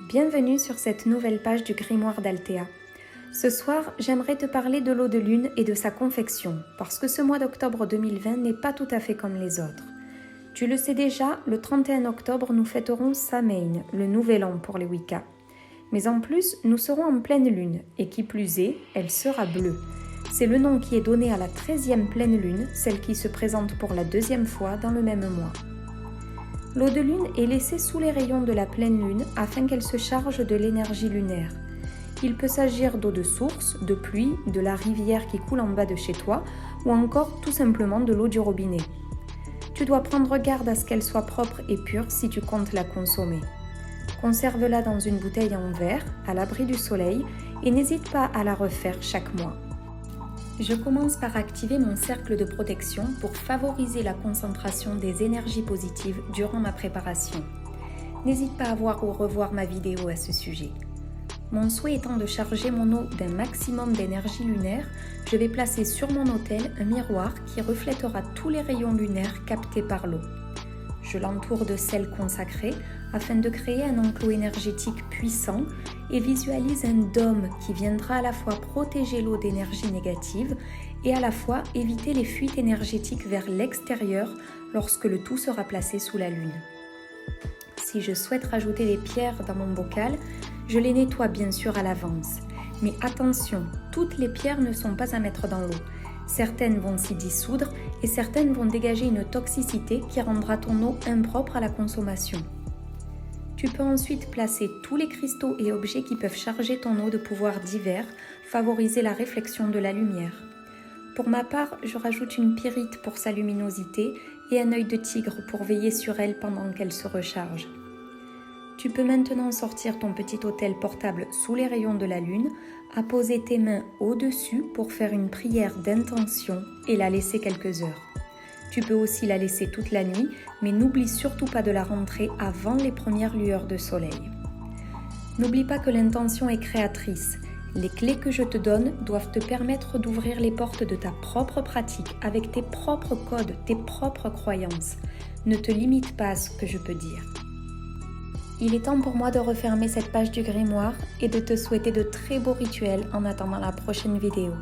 Bienvenue sur cette nouvelle page du grimoire d'Altea. Ce soir, j'aimerais te parler de l'eau de lune et de sa confection, parce que ce mois d'octobre 2020 n'est pas tout à fait comme les autres. Tu le sais déjà, le 31 octobre, nous fêterons Samhain, le nouvel an pour les Wicca. Mais en plus, nous serons en pleine lune, et qui plus est, elle sera bleue. C'est le nom qui est donné à la 13e pleine lune, celle qui se présente pour la deuxième fois dans le même mois. L'eau de lune est laissée sous les rayons de la pleine lune afin qu'elle se charge de l'énergie lunaire. Il peut s'agir d'eau de source, de pluie, de la rivière qui coule en bas de chez toi ou encore tout simplement de l'eau du robinet. Tu dois prendre garde à ce qu'elle soit propre et pure si tu comptes la consommer. Conserve-la dans une bouteille en verre, à l'abri du soleil et n'hésite pas à la refaire chaque mois. Je commence par activer mon cercle de protection pour favoriser la concentration des énergies positives durant ma préparation. N'hésite pas à voir ou revoir ma vidéo à ce sujet. Mon souhait étant de charger mon eau d'un maximum d'énergie lunaire, je vais placer sur mon autel un miroir qui reflètera tous les rayons lunaires captés par l'eau. Je l'entoure de sel consacré afin de créer un enclos énergétique puissant et visualise un dôme qui viendra à la fois protéger l'eau d'énergie négative et à la fois éviter les fuites énergétiques vers l'extérieur lorsque le tout sera placé sous la lune. Si je souhaite rajouter des pierres dans mon bocal, je les nettoie bien sûr à l'avance. Mais attention, toutes les pierres ne sont pas à mettre dans l'eau. Certaines vont s'y dissoudre et certaines vont dégager une toxicité qui rendra ton eau impropre à la consommation. Tu peux ensuite placer tous les cristaux et objets qui peuvent charger ton eau de pouvoirs divers, favoriser la réflexion de la lumière. Pour ma part, je rajoute une pyrite pour sa luminosité et un œil de tigre pour veiller sur elle pendant qu'elle se recharge. Tu peux maintenant sortir ton petit autel portable sous les rayons de la lune, apposer tes mains au-dessus pour faire une prière d'intention et la laisser quelques heures. Tu peux aussi la laisser toute la nuit, mais n'oublie surtout pas de la rentrer avant les premières lueurs de soleil. N'oublie pas que l'intention est créatrice. Les clés que je te donne doivent te permettre d'ouvrir les portes de ta propre pratique avec tes propres codes, tes propres croyances. Ne te limite pas à ce que je peux dire. Il est temps pour moi de refermer cette page du grimoire et de te souhaiter de très beaux rituels en attendant la prochaine vidéo.